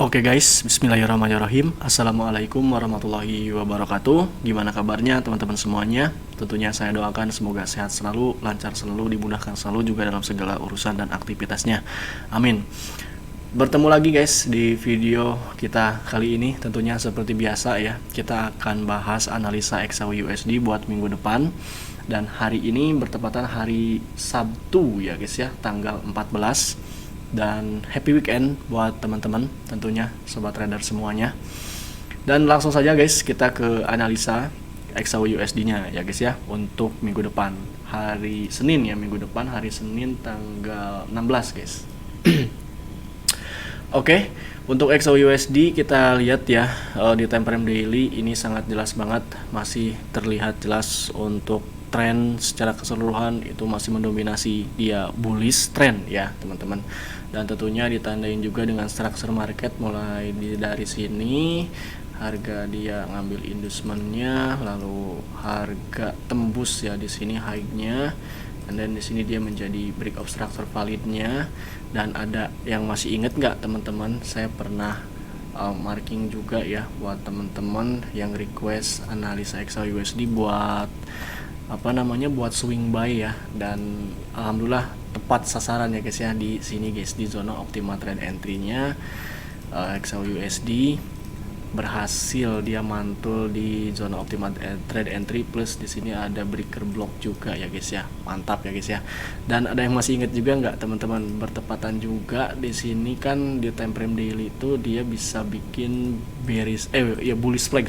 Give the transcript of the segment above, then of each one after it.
Oke guys, bismillahirrahmanirrahim. Assalamualaikum warahmatullahi wabarakatuh. Gimana kabarnya teman-teman semuanya? Tentunya saya doakan semoga sehat selalu, lancar selalu, dimudahkan selalu juga dalam segala urusan dan aktivitasnya. Amin. Bertemu lagi guys di video kita kali ini. Tentunya seperti biasa ya, kita akan bahas analisa XAU USD buat minggu depan. Dan hari ini bertepatan hari Sabtu ya guys ya, tanggal 14. Dan happy weekend buat teman-teman, tentunya sobat trader semuanya. Dan langsung saja guys, kita ke analisa XAU USD-nya ya guys ya, untuk minggu depan hari Senin ya, minggu depan hari Senin tanggal 16 guys. Oke, untuk XAU USD kita lihat ya, di time frame daily ini sangat jelas banget, masih terlihat jelas untuk tren secara keseluruhan itu masih mendominasi dia bullish trend ya teman-teman. Dan tentunya ditandain juga dengan structure market mulai dari sini harga dia ngambil inducementnya, lalu harga tembus ya di sini high-nya, dan di sini dia menjadi break of structure validnya. Dan ada yang masih inget nggak teman-teman, saya pernah marking juga ya buat teman-teman yang request analisa XAU USD buat buat swing buy ya, dan alhamdulillah tepat sasaran ya guys ya di sini guys, di zona optimal trade entry-nya. XAU USD berhasil dia mantul di zona optimal trade entry, plus di sini ada breaker block juga ya guys ya, mantap ya guys ya. Dan ada yang masih ingat juga nggak teman-teman, bertepatan juga di sini kan di time frame daily itu dia bisa bikin bullish flag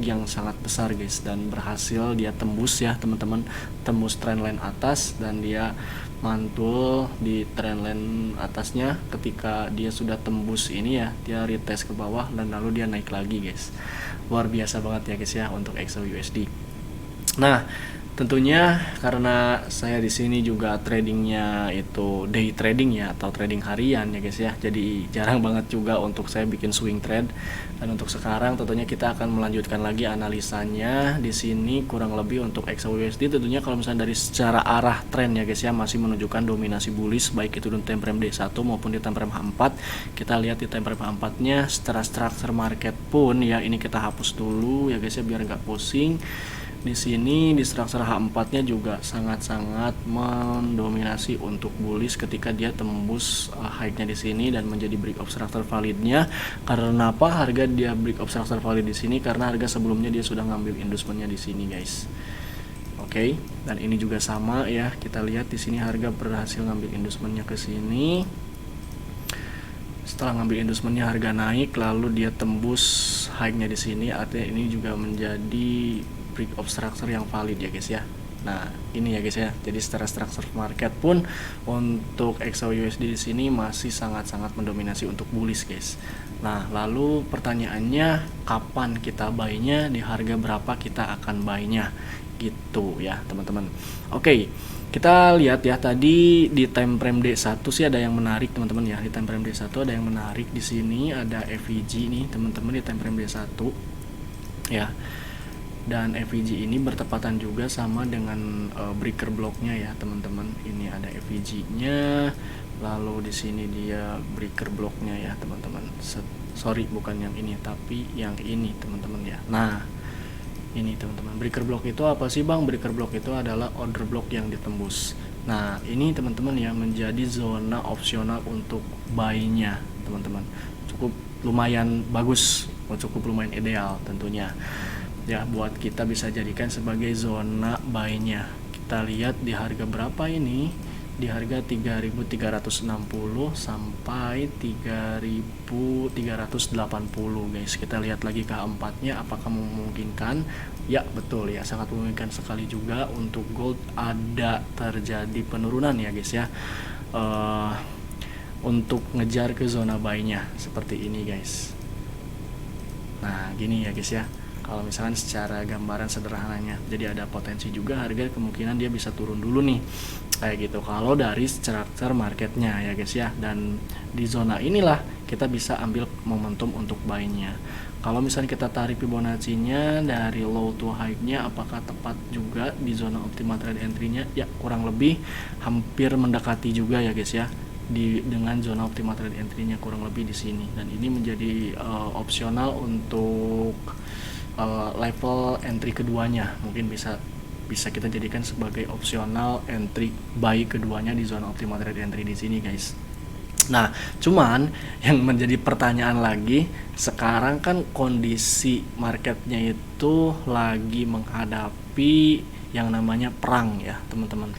yang sangat besar guys, dan berhasil dia tembus ya teman-teman, tembus trendline atas, dan dia mantul di trendline atasnya. Ketika dia sudah tembus ini ya, dia retest ke bawah dan lalu dia naik lagi guys. Luar biasa banget ya guys ya untuk XAU USD. Nah, tentunya karena saya di sini juga tradingnya itu day trading ya, atau trading harian ya guys ya, jadi jarang banget juga untuk saya bikin swing trade. Dan untuk sekarang tentunya kita akan melanjutkan lagi analisanya di sini, kurang lebih untuk XAU USD. Tentunya kalau misalnya dari secara arah tren ya guys ya, masih menunjukkan dominasi bullish baik itu di time frame D1 maupun di time frame H4. Kita lihat di time frame H4-nya secara structure market pun ya, ini kita hapus dulu ya guys ya biar nggak pusing. Di sini di structure H4-nya juga sangat-sangat mendominasi untuk bullish ketika dia tembus high-nya di sini dan menjadi break of structure valid-nya. Karena apa harga dia break of structure valid di sini? Karena harga sebelumnya dia sudah ngambil inducement-nya di sini, guys. Oke, dan ini juga sama ya. Kita lihat di sini harga berhasil ngambil inducement-nya ke sini. Setelah ngambil inducement-nya harga naik, lalu dia tembus high-nya di sini. Artinya ini juga menjadi break of structure yang valid ya guys ya. Nah, ini ya guys ya. Jadi secara structure market pun untuk XAU USD di sini masih sangat-sangat mendominasi untuk bullish guys. Nah, lalu pertanyaannya kapan kita buy-nya, di harga berapa kita akan buy-nya gitu ya, teman-teman. Oke. Kita lihat ya, tadi di time frame D1 sih ada yang menarik teman-teman ya. Di time frame D1 ada yang menarik, di sini ada FVG nih teman-teman di time frame D1 ya. Dan FVG ini bertepatan juga sama dengan breaker blocknya ya teman-teman. Ini ada FVG-nya, lalu di sini dia breaker blocknya ya teman-teman. Sorry, bukan yang ini tapi yang ini teman-teman ya. Nah, ini teman-teman, breaker block itu apa sih bang? Breaker block itu adalah order block yang ditembus. Nah, ini teman-teman ya menjadi zona opsional untuk buy-nya teman-teman. Cukup lumayan bagus, cukup lumayan ideal tentunya ya, buat kita bisa jadikan sebagai zona buy-nya. Kita lihat di harga berapa ini, di harga 3.360 sampai 3.380 guys. Kita lihat lagi ke H4-nya apakah memungkinkan. Ya betul ya, sangat memungkinkan sekali juga untuk gold ada terjadi penurunan ya guys ya, untuk ngejar ke zona buy-nya seperti ini guys. Nah gini ya guys ya, kalau misalkan secara gambaran sederhananya, jadi ada potensi juga harga kemungkinan dia bisa turun dulu nih kayak gitu kalau dari structure marketnya ya guys ya. Dan di zona inilah kita bisa ambil momentum untuk buy-nya. Kalau misalnya kita tarik Fibonacci-nya dari low to high-nya, apakah tepat juga di zona optimal trade entry-nya? Ya kurang lebih hampir mendekati juga ya guys ya. dengan zona optimal trade entry-nya kurang lebih di sini, dan ini menjadi opsional untuk level entry keduanya. Mungkin bisa kita jadikan sebagai opsional entry buy keduanya di zona optimal trade entry di sini, guys. Nah, cuman yang menjadi pertanyaan lagi, sekarang kan kondisi marketnya itu lagi menghadapi yang namanya perang ya, teman-teman.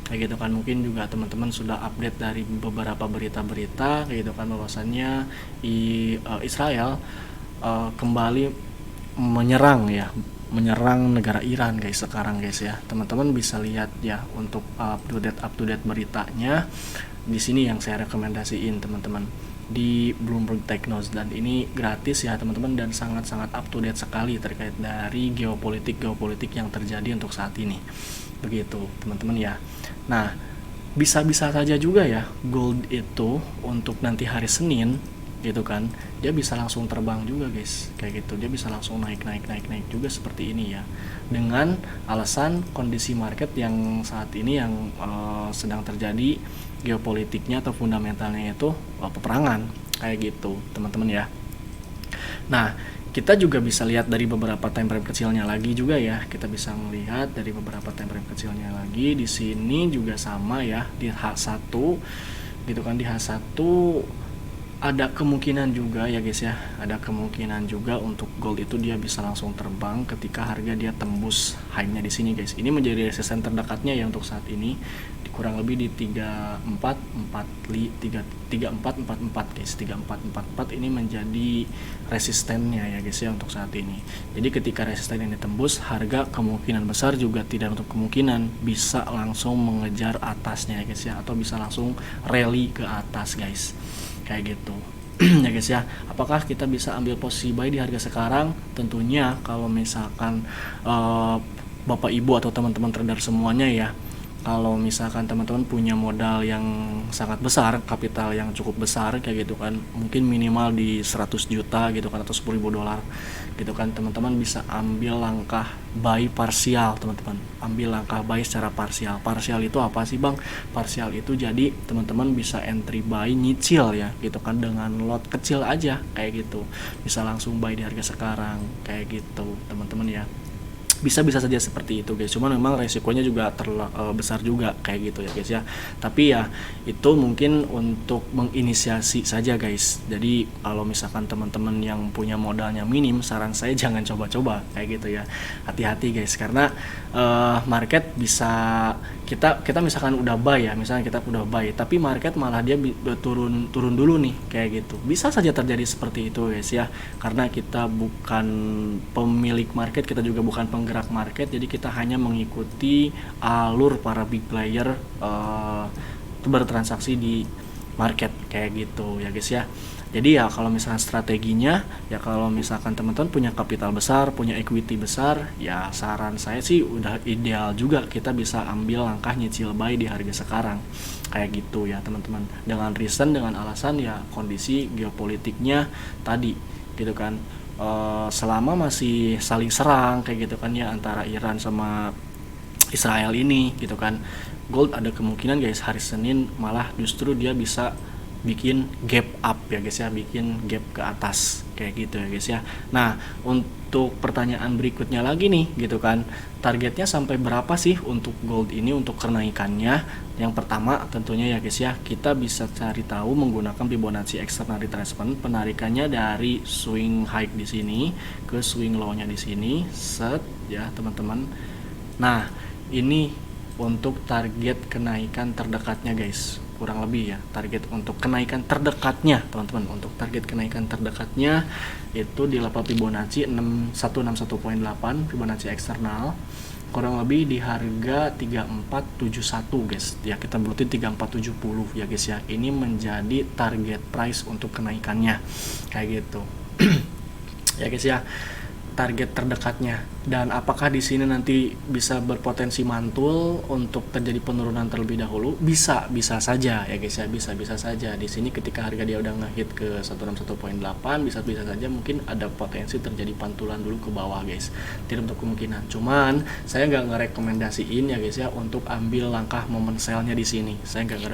Kayak gitu kan, mungkin juga teman-teman sudah update dari beberapa berita-berita kayak gitu kan, bahwasannya Israel kembali menyerang negara Iran, guys. Sekarang, guys, ya, teman-teman bisa lihat ya untuk up to date beritanya di sini yang saya rekomendasiin, teman-teman, di Bloomberg Tech News, dan ini gratis ya, teman-teman, dan sangat-sangat up to date sekali terkait dari geopolitik yang terjadi untuk saat ini. Begitu, teman-teman ya. Nah, bisa-bisa saja juga ya gold itu untuk nanti hari Senin gitu kan, dia bisa langsung terbang juga, guys. Kayak gitu, dia bisa langsung naik juga seperti ini ya, dengan alasan kondisi market yang saat ini yang sedang terjadi geopolitiknya atau fundamentalnya itu peperangan kayak gitu, teman-teman ya. Nah, kita juga bisa lihat dari beberapa time frame kecilnya lagi juga ya. Kita bisa melihat dari beberapa time frame kecilnya lagi. Di sini juga sama ya, di H1 gitu kan, di H1 ada kemungkinan juga ya, guys ya. Ada kemungkinan juga untuk gold itu dia bisa langsung terbang ketika harga dia tembus high-nya di sini, guys. Ini menjadi resisten terdekatnya ya untuk saat ini, kurang lebih di 3444, guys. 3444 ini menjadi resistennya ya, guys ya, untuk saat ini. Jadi ketika resisten ini tembus, harga kemungkinan besar juga tidak untuk kemungkinan bisa langsung mengejar atasnya ya, guys ya, atau bisa langsung rally ke atas, guys. Kayak gitu. Ya, guys ya. Apakah kita bisa ambil posisi buy di harga sekarang? Tentunya kalau misalkan Bapak Ibu atau teman-teman trader semuanya ya, kalau misalkan teman-teman punya modal yang sangat besar, kapital yang cukup besar kayak gitu kan, mungkin minimal di 100 juta gitu kan, atau 10.000 dolar gitu kan, teman-teman bisa ambil langkah buy parsial, teman-teman. Ambil langkah buy secara parsial. Parsial itu apa sih, Bang? Parsial itu jadi teman-teman bisa entry buy nyicil ya gitu kan, dengan lot kecil aja kayak gitu. Bisa langsung buy di harga sekarang kayak gitu, teman-teman ya. Bisa saja seperti itu, guys. Cuman memang resikonya juga besar juga kayak gitu ya, guys ya. Tapi ya itu mungkin untuk menginisiasi saja, guys. Jadi kalau misalkan teman-teman yang punya modalnya minim, saran saya jangan coba-coba kayak gitu ya. Hati-hati, guys, karena market bisa kita misalkan udah buy ya, misalnya kita udah buy, tapi market malah dia turun dulu nih kayak gitu. Bisa saja terjadi seperti itu, guys ya. Karena kita bukan pemilik market, kita juga bukan penggerak market, jadi kita hanya mengikuti alur para big player bertransaksi di market kayak gitu ya, guys ya. Jadi ya kalau misalkan strateginya ya, kalau misalkan teman-teman punya kapital besar, punya equity besar, ya saran saya sih udah ideal juga kita bisa ambil langkah nyicil buy di harga sekarang kayak gitu ya, teman-teman. Dengan reason, dengan alasan ya kondisi geopolitiknya tadi gitu kan, selama masih saling serang kayak gitu kan ya, antara Iran sama Israel ini gitu kan, gold ada kemungkinan, guys, hari Senin malah justru dia bisa bikin gap up ya, guys ya, bikin gap ke atas kayak gitu ya, guys ya. Nah, untuk pertanyaan berikutnya lagi nih gitu kan, targetnya sampai berapa sih untuk gold ini untuk kenaikannya? Yang pertama tentunya ya, guys ya, kita bisa cari tahu menggunakan Fibonacci external retracement, penarikannya dari swing high di sini ke swing low-nya di sini, set ya, teman-teman. Nah, ini untuk target kenaikan terdekatnya, guys. Kurang lebih ya, target untuk kenaikan terdekatnya, teman-teman. Untuk target kenaikan terdekatnya itu di level Fibonacci 161.8 Fibonacci eksternal, kurang lebih di harga 3471, guys. Ya, kita berutin 3470 ya, guys ya. Ini menjadi target price untuk kenaikannya kayak gitu. Ya, guys ya. Target terdekatnya Dan apakah di sini nanti bisa berpotensi mantul untuk terjadi penurunan terlebih dahulu? Bisa saja ya guys ya, bisa saja. Di sini ketika harga dia udah ngehit ke 161.8, bisa saja mungkin ada potensi terjadi pantulan dulu ke bawah guys. Tidak untuk kemungkinan. Cuman saya nggak ngerekomendasiin ya guys ya untuk ambil langkah momen sell-nya di sini. Saya nggak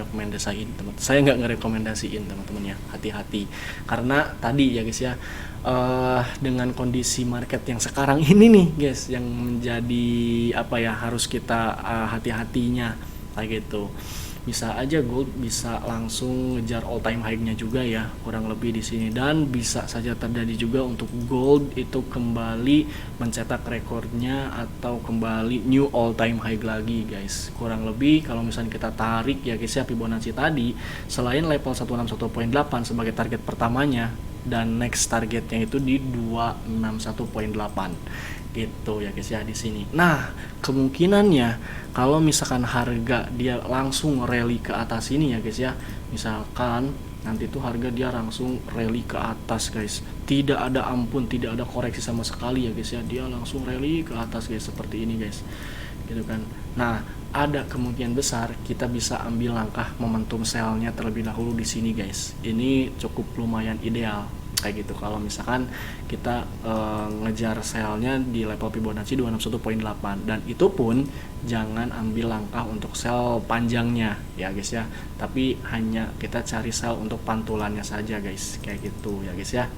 ngerekomendasiin teman-teman ya. Hati-hati. Karena tadi ya guys ya, dengan kondisi market yang sekarang ini nih guys, yang menjadi apa ya, harus kita hati-hatinya kayak gitu. Bisa aja gold bisa langsung ngejar all time high-nya juga ya, kurang lebih di sini, dan bisa saja terjadi juga untuk gold itu kembali mencetak rekornya atau kembali new all time high lagi guys. Kurang lebih kalau misalnya kita tarik ya guys ya, Fibonacci tadi selain level 161.8 sebagai target pertamanya, dan next targetnya itu di 261.8 gitu ya guys ya di sini. Nah, kemungkinannya kalau misalkan harga dia langsung rally ke atas ini ya guys ya, misalkan nanti tuh harga dia langsung rally ke atas guys, tidak ada ampun, tidak ada koreksi sama sekali ya guys ya, dia langsung rally ke atas guys seperti ini guys, gitu kan. Nah, ada kemungkinan besar kita bisa ambil langkah momentum sell-nya terlebih dahulu di sini guys. Ini cukup lumayan ideal kayak gitu kalau misalkan kita ngejar sell-nya di level Fibonacci 261.8, dan itu pun jangan ambil langkah untuk sell panjangnya ya guys ya, tapi hanya kita cari sell untuk pantulannya saja guys, kayak gitu ya guys ya,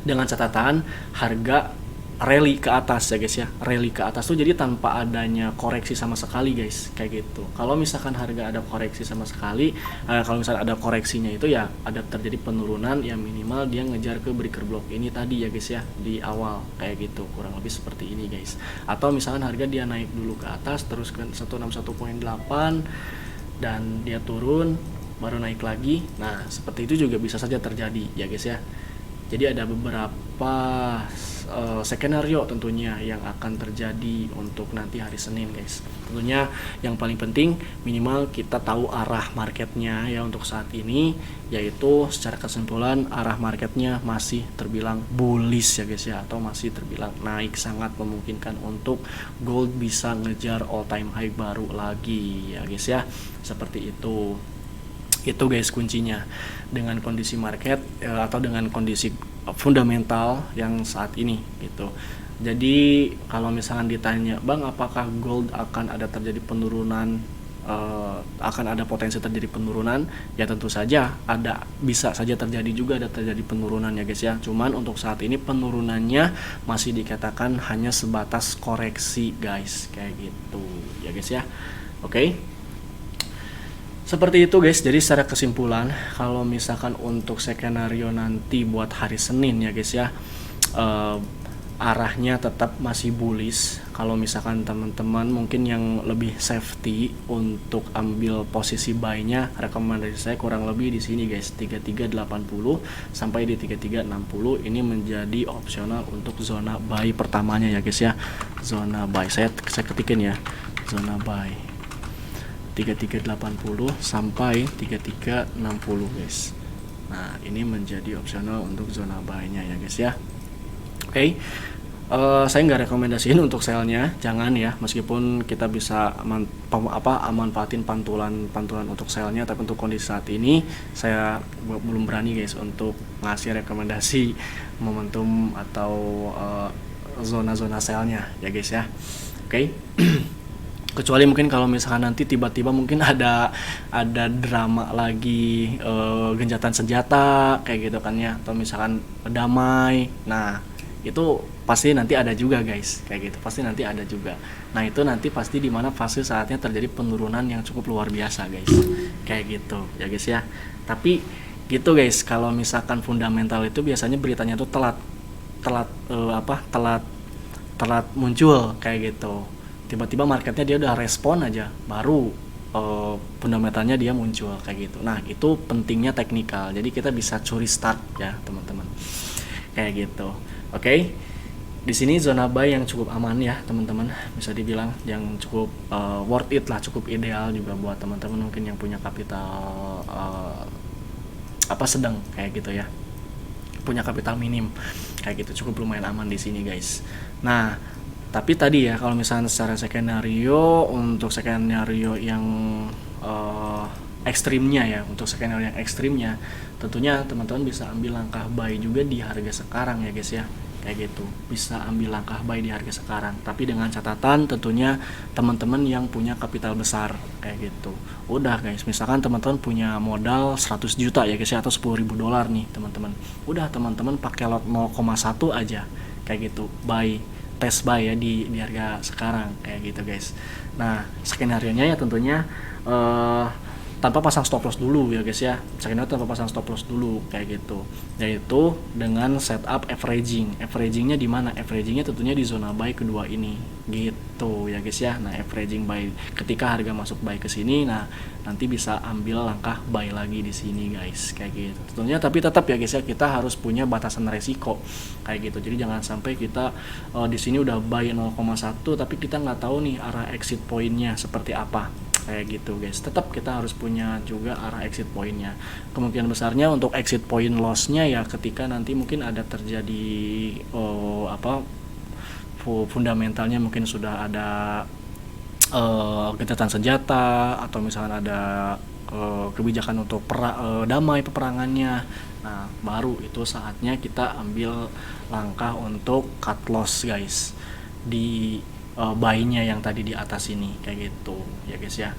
dengan catatan harga rally ke atas ya guys ya. Rally ke atas tuh jadi tanpa adanya koreksi sama sekali guys, kayak gitu. Kalau misalkan harga ada koreksi sama sekali, kalau misalkan ada koreksinya itu ya ada terjadi penurunan, ya minimal dia ngejar ke breaker block ini tadi ya guys ya, di awal kayak gitu, kurang lebih seperti ini guys. Atau misalkan harga dia naik dulu ke atas terus ke 161.8 dan dia turun baru naik lagi. Nah, seperti itu juga bisa saja terjadi ya guys ya. Jadi ada beberapa skenario tentunya yang akan terjadi untuk nanti hari Senin guys. Tentunya yang paling penting minimal kita tahu arah marketnya ya untuk saat ini, yaitu secara kesimpulan arah marketnya masih terbilang bullish ya guys ya, atau masih terbilang naik, sangat memungkinkan untuk gold bisa ngejar all time high baru lagi ya guys ya, seperti itu. Itu guys kuncinya dengan kondisi market atau dengan kondisi fundamental yang saat ini gitu. Jadi kalau misalkan ditanya, Bang, apakah gold akan ada terjadi penurunan, akan ada potensi terjadi penurunan? Ya tentu saja ada, bisa saja terjadi juga ada terjadi penurunan ya guys ya. Cuman untuk saat ini penurunannya masih dikatakan hanya sebatas koreksi guys, kayak gitu ya guys ya. Oke. Seperti itu guys. Jadi secara kesimpulan, kalau misalkan untuk skenario nanti buat hari Senin ya guys ya, arahnya tetap masih bullish. Kalau misalkan teman-teman mungkin yang lebih safety untuk ambil posisi buy-nya, rekomendasi saya kurang lebih di sini guys, 3380 sampai di 3360 ini menjadi opsional untuk zona buy pertamanya ya guys ya. Zona buy saya ketikin ya, zona buy 3380 sampai 3360 guys. Nah, ini menjadi opsional untuk zona buy-nya ya guys ya. Oke. Saya nggak rekomendasiin untuk sell-nya, jangan ya, meskipun kita bisa manfaatin pantulan untuk sell-nya, tapi untuk kondisi saat ini saya belum berani guys untuk ngasih rekomendasi momentum atau zona-zona sell-nya ya guys ya. Oke. Kecuali mungkin kalau misalkan nanti tiba-tiba mungkin ada drama lagi, genjatan senjata kayak gitu kan ya, atau misalkan damai. Nah, itu pasti nanti ada juga guys, kayak gitu, pasti nanti ada juga. Nah, itu nanti pasti di mana fase saatnya terjadi penurunan yang cukup luar biasa guys, kayak gitu ya guys ya. Tapi gitu guys, kalau misalkan fundamental itu biasanya beritanya tuh telat muncul kayak gitu. Tiba-tiba marketnya dia udah respon aja, baru fundamentalnya dia muncul kayak gitu. Nah, itu pentingnya teknikal, jadi kita bisa curi start ya teman-teman, kayak gitu. Oke. Di sini zona buy yang cukup aman ya teman-teman, bisa dibilang yang cukup worth it lah, cukup ideal juga buat teman-teman mungkin yang punya kapital sedang kayak gitu ya, punya kapital minim kayak gitu, cukup lumayan aman di sini guys. Nah, Tapi tadi ya kalau misalnya secara skenario, untuk skenario yang ekstrimnya ya, untuk skenario yang ekstrimnya tentunya teman-teman bisa ambil langkah buy juga di harga sekarang ya guys ya, kayak gitu. Bisa ambil langkah buy di harga sekarang, tapi dengan catatan tentunya teman-teman yang punya kapital besar kayak gitu. Udah guys, misalkan teman-teman punya modal 100 juta ya guys ya, atau 10.000 dolar nih teman-teman. Udah teman-teman pakai lot 0,1 aja kayak gitu, buy, test buy ya di harga sekarang kayak gitu guys. Nah skenario nya ya tentunya tanpa pasang stop loss dulu ya guys ya, skenario tanpa pasang stop loss dulu kayak gitu, yaitu dengan setup averagingnya di mana, averagingnya tentunya di zona buy kedua ini gitu ya guys ya. Nah averaging buy ketika harga masuk buy ke sini, nah nanti bisa ambil langkah buy lagi di sini guys kayak gitu tentunya. Tapi tetap ya guys ya, kita harus punya batasan resiko kayak gitu. Jadi jangan sampai kita di sini udah buy 0,1 tapi kita nggak tahu nih arah exit pointnya seperti apa kayak gitu guys. Tetap kita harus punya juga arah exit pointnya. Kemungkinan besarnya untuk exit point lossnya ya ketika nanti mungkin ada terjadi fundamentalnya, mungkin sudah ada gencatan senjata, atau misalnya ada kebijakan untuk damai peperangannya. Nah baru itu saatnya kita ambil langkah untuk cut loss guys di buy-nya yang tadi di atas ini kayak gitu ya guys ya.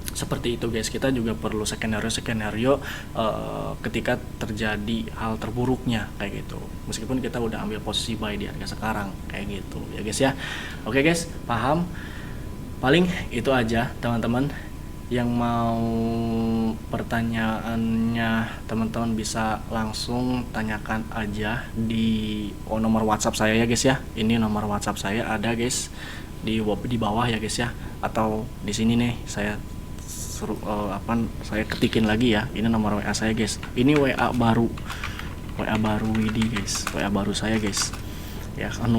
Seperti itu guys, kita juga perlu skenario ketika terjadi hal terburuknya kayak gitu, meskipun kita udah ambil posisi buy di harga sekarang kayak gitu ya guys ya. Oke guys, paham? Paling itu aja teman-teman. Yang mau pertanyaannya teman-teman bisa langsung tanyakan aja di nomor WhatsApp saya ya guys ya. Ini nomor WhatsApp saya ada guys di bawah ya guys ya, atau di sini nih saya suruh saya ketikin lagi ya. Ini nomor WA saya guys. Ini WA baru Widi guys, WA baru saya guys. Ya kan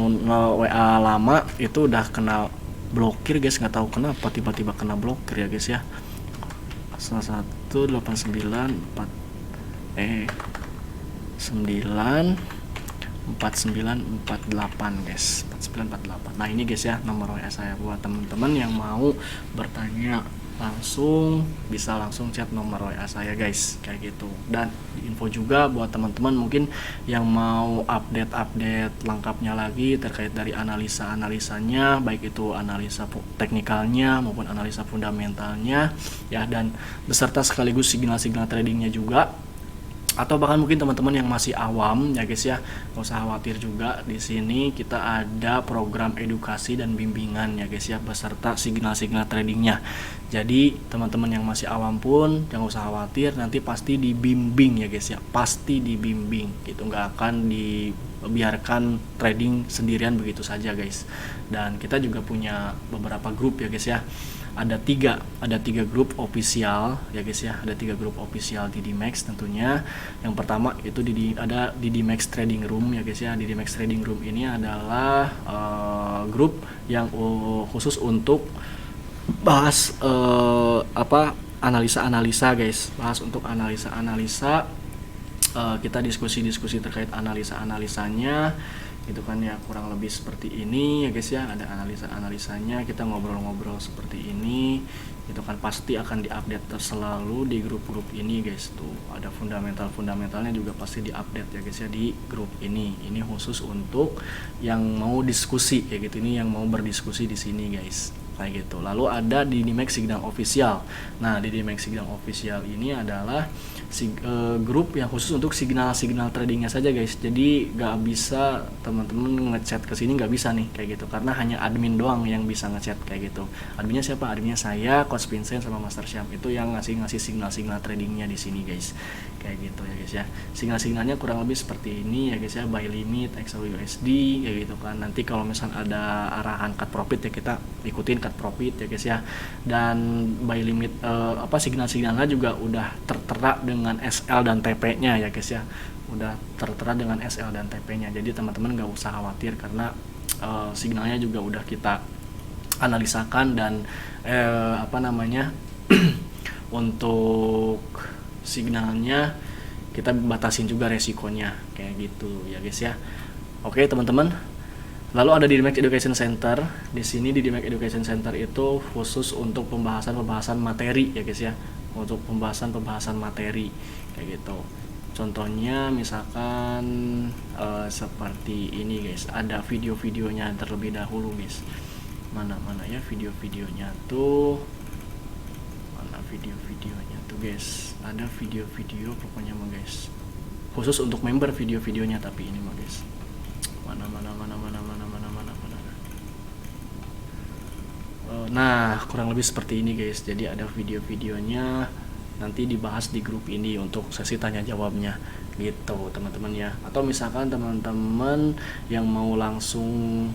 WA lama itu udah kena blokir guys, nggak tahu kenapa tiba-tiba kena blokir ya guys ya. 1894948 guys, 4948. Nah ini guys ya nomor WA saya. Buat teman-teman yang mau bertanya langsung bisa langsung chat nomor WA saya guys kayak gitu. Dan info juga buat teman-teman mungkin yang mau update lengkapnya lagi terkait dari analisanya, baik itu analisa teknikalnya maupun analisa fundamentalnya ya, dan beserta sekaligus signal-signal tradingnya juga. Atau bahkan mungkin teman-teman yang masih awam ya guys ya, nggak usah khawatir juga. Di sini kita ada program edukasi dan bimbingan ya guys ya, beserta signal-signal tradingnya. Jadi teman-teman yang masih awam pun jangan usah khawatir, nanti pasti dibimbing ya guys ya, pasti dibimbing gitu, nggak akan dibiarkan trading sendirian begitu saja guys. Dan kita juga punya beberapa grup ya guys ya. Ada tiga grup official ya guys ya, ada 3 grup official di DDMax tentunya. Yang pertama itu ada DDMax Trading Room ya guys ya. DDMax Trading Room ini adalah grup yang khusus untuk bahas analisa guys, bahas untuk analisa kita diskusi terkait analisanya gitu kan ya, kurang lebih seperti ini ya guys ya. Ada analisanya, kita ngobrol-ngobrol seperti ini gitu kan, pasti akan diupdate selalu di grup-grup ini guys. Tuh ada fundamentalnya juga pasti diupdate ya guys ya di grup ini. Ini khusus untuk yang mau diskusi kayak gitu, ini yang mau berdiskusi di sini guys kayak gitu. Lalu ada di DDMax Signal Official. Nah di DDMax Signal Official ini adalah grup yang khusus untuk signal tradingnya saja guys. Jadi nggak bisa teman-teman ngechat ke sini, nggak bisa nih kayak gitu, karena hanya admin doang yang bisa ngechat kayak gitu. Adminnya siapa? Adminnya saya, Coach Vincent sama Master Syam, itu yang ngasih signal tradingnya di sini guys kayak gitu ya guys ya. Signalnya kurang lebih seperti ini ya guys ya, buy limit XAUUSD kayak gitu kan. Nanti kalau misalnya ada arahan cut profit ya kita ikutin cut profit ya guys ya. Dan buy limit signalnya juga udah tertera dengan SL dan TP-nya ya guys ya, udah tertera dengan SL dan TP-nya. Jadi teman-teman nggak usah khawatir karena signalnya juga udah kita analisakan dan untuk signalnya kita batasin juga resikonya kayak gitu ya guys ya. Oke teman-teman, Lalu ada Didimax Education Center. Di sini di Didimax Education Center itu khusus untuk pembahasan materi ya guys ya. Untuk pembahasan materi kayak gitu. Contohnya misalkan seperti ini guys. Ada video-videonya terlebih dahulu guys. Mana ya video-videonya tuh. Mana video-videonya tuh guys. Ada video-video pokoknya mah guys. Khusus untuk member video-videonya tapi ini mah guys. Mana. Nah, kurang lebih seperti ini guys. Jadi ada video-videonya, nanti dibahas di grup ini untuk sesi tanya jawabnya gitu teman-teman ya. Atau misalkan teman-teman yang mau langsung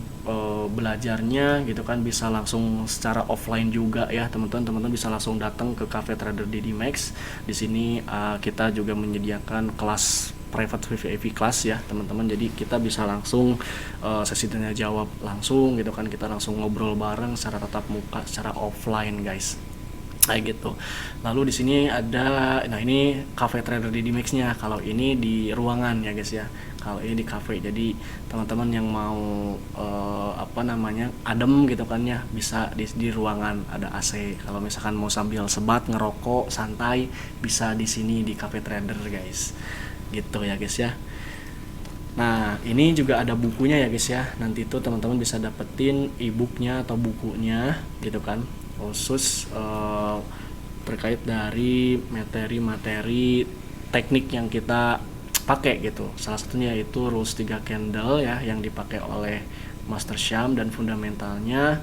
belajarnya gitu kan, bisa langsung secara offline juga ya teman-teman bisa langsung datang ke Cafe Trader Didimax. Di sini kita juga menyediakan kelas private VIP class ya teman-teman, jadi kita bisa langsung sesi tanya jawab langsung gitu kan, kita langsung ngobrol bareng secara tatap muka, secara offline guys kayak gitu. Lalu di sini ada, nah ini Cafe Trader Didimax-nya, kalau ini di ruangan ya guys ya, kalau ini di cafe. Jadi teman-teman yang mau adem gitu kan ya, bisa di ruangan ada AC. Kalau misalkan mau sambil sebat ngerokok santai, bisa di sini di Cafe Trader guys gitu ya guys ya. Nah ini juga ada bukunya ya guys ya, nanti itu teman-teman bisa dapetin e-booknya atau bukunya gitu kan, khusus terkait dari materi-materi teknik yang kita pakai gitu. Salah satunya yaitu rules 3 candle ya, yang dipakai oleh Master Syam dan fundamentalnya.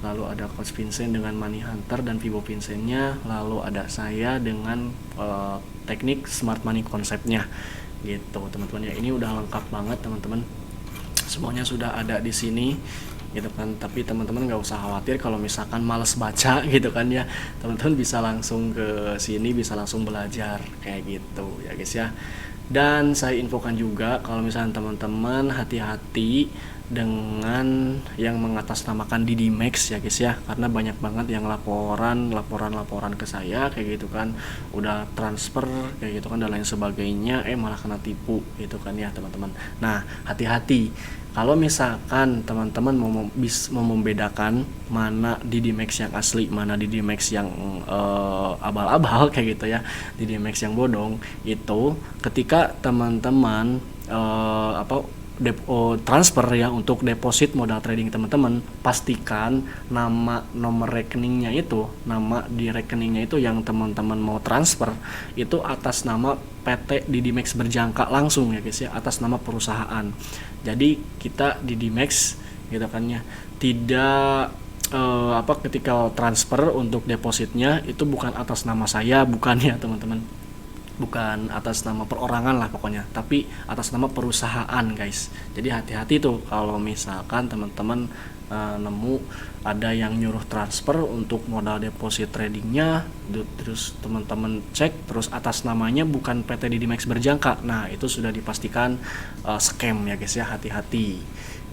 Lalu ada Coach Vincent dengan Money Hunter dan Vibo Vincentnya. Lalu ada saya dengan teknik Smart Money konsepnya gitu teman-teman ya. Ini udah lengkap banget teman-teman, semuanya sudah ada di sini gitu kan. Tapi teman-teman nggak usah khawatir kalau misalkan males baca gitu kan ya, teman-teman bisa langsung ke sini, bisa langsung belajar kayak gitu ya guys ya. Dan saya infokan juga kalau misalnya teman-teman hati-hati dengan yang mengatasnamakan Didimax ya guys ya, karena banyak banget yang laporan ke saya kayak gitu kan, udah transfer kayak gitu kan dan lain sebagainya, malah kena tipu gitu kan ya teman-teman. Nah hati-hati kalau misalkan teman-teman mau membedakan mana Didimax yang asli, mana Didimax yang abal-abal kayak gitu ya, Didimax yang bodong itu ketika teman-teman transfer ya untuk deposit modal trading teman-teman, pastikan nomor rekeningnya itu, nama di rekeningnya itu yang teman-teman mau transfer itu atas nama PT Didimax berjangka langsung ya guys ya, atas nama perusahaan. Jadi kita Didimax gitu kan ya, tidak ketika transfer untuk depositnya itu bukan atas nama saya, bukan ya teman-teman, bukan atas nama perorangan lah pokoknya, tapi atas nama perusahaan guys. Jadi hati-hati tuh kalau misalkan teman-teman nemu ada yang nyuruh transfer untuk modal deposit tradingnya, terus teman-teman cek terus atas namanya bukan PT Didimax berjangka, nah itu sudah dipastikan scam ya guys ya, hati-hati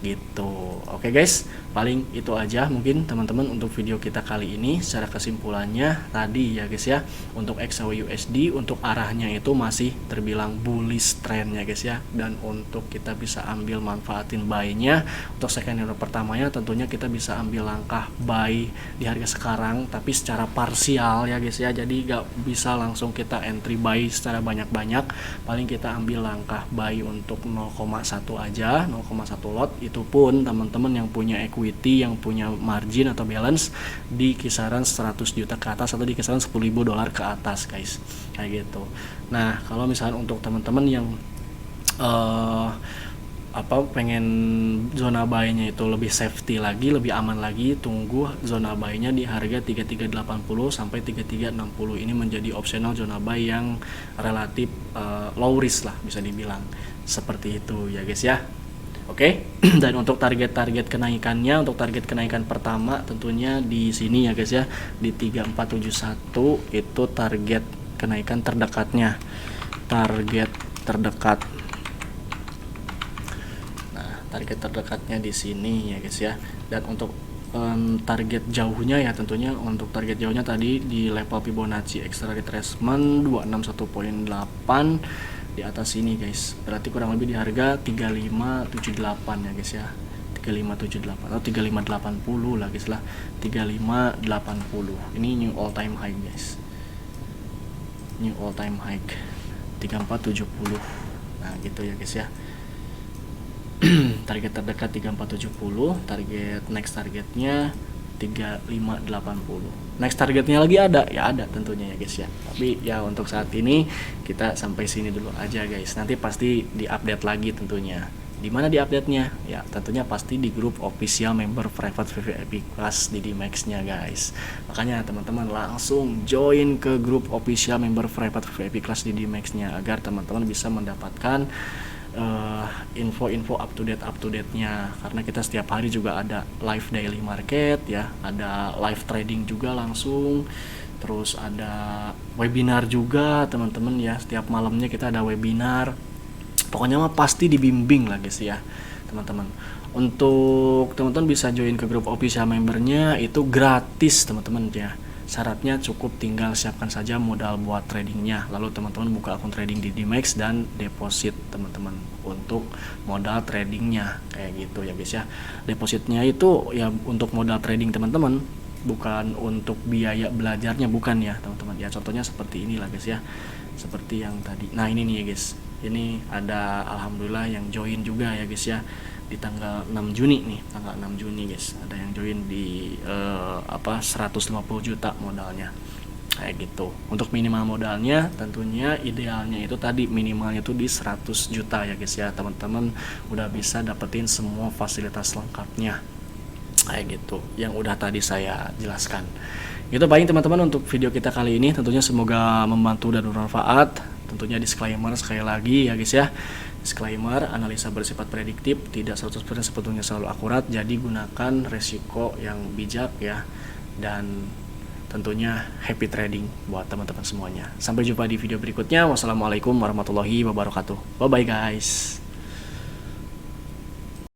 gitu. Oke guys, paling itu aja mungkin teman-teman untuk video kita kali ini. Secara kesimpulannya tadi ya guys ya, untuk XAU USD untuk arahnya itu masih terbilang bullish trend ya guys ya, dan untuk kita bisa ambil manfaatin buy-nya untuk second hero pertamanya tentunya kita bisa ambil langkah buy di harga sekarang, tapi secara parsial ya guys ya, jadi gak bisa langsung kita entry buy secara banyak-banyak, paling kita ambil langkah buy untuk 0,1 aja, 0,1 lot. Itu pun teman-teman yang punya equity, yang punya margin atau balance di kisaran 100 juta ke atas atau di kisaran $10.000 ke atas guys, kayak gitu. Nah kalau misalnya untuk teman-teman yang pengen zona buy-nya itu lebih safety lagi, lebih aman lagi, tunggu zona buy-nya di harga 3380 sampai 3360. Ini menjadi optional zona buy yang relatif low risk lah bisa dibilang seperti itu ya guys ya. Oke. Dan untuk target kenaikannya, untuk target kenaikan pertama tentunya di sini ya guys ya, di 3471 itu target kenaikan terdekatnya, target terdekat. Nah, target terdekatnya di sini ya guys ya. Dan untuk target jauhnya ya, tentunya untuk target jauhnya tadi di level Fibonacci extra retracement 261.8 di atas ini guys, berarti kurang lebih di harga 3578 ya guys ya, 3578 atau 3580 lah guys lah, 3580. Ini new all time high guys, new all time high 3470. Nah gitu ya guys ya. Target terdekat 3470, target next targetnya 3580. Next targetnya lagi ada tentunya ya guys ya. Tapi ya untuk saat ini kita sampai sini dulu aja guys. Nanti pasti diupdate lagi tentunya. Di mana diupdate-nya? Ya tentunya pasti di grup official member private VIP kelas di DMAX-nya guys. Makanya teman-teman langsung join ke grup official member private VIP kelas di DMAX-nya agar teman-teman bisa mendapatkan info-info up to date-nya, karena kita setiap hari juga ada live daily market ya, ada live trading juga langsung, terus ada webinar juga teman-teman ya, setiap malamnya kita ada webinar. Pokoknya mah pasti dibimbing lah guys ya teman-teman. Untuk teman-teman bisa join ke grup official membernya itu gratis teman-teman ya. Syaratnya cukup tinggal siapkan saja modal buat tradingnya, lalu teman-teman buka akun trading di DMAX dan deposit teman-teman untuk modal tradingnya kayak gitu ya guys ya. Depositnya itu ya untuk modal trading teman-teman, bukan untuk biaya belajarnya, bukan ya teman-teman ya. Contohnya seperti inilah guys ya, seperti yang tadi. Nah ini nih ya guys, ini ada alhamdulillah yang join juga ya guys ya di tanggal 6 Juni nih, tanggal 6 Juni guys, ada yang join di 150 juta modalnya kayak gitu. Untuk minimal modalnya tentunya idealnya itu tadi minimalnya itu di 100 juta ya guys ya, teman-teman udah bisa dapetin semua fasilitas lengkapnya kayak gitu yang udah tadi saya jelaskan. Itu paling teman-teman untuk video kita kali ini, tentunya semoga membantu dan bermanfaat. Tentunya disclaimer sekali lagi ya guys ya. Disclaimer, analisa bersifat prediktif, tidak 100% sebetulnya selalu akurat, jadi gunakan resiko yang bijak ya. Dan tentunya happy trading buat teman-teman semuanya. Sampai jumpa di video berikutnya. Wassalamualaikum warahmatullahi wabarakatuh. Bye bye guys.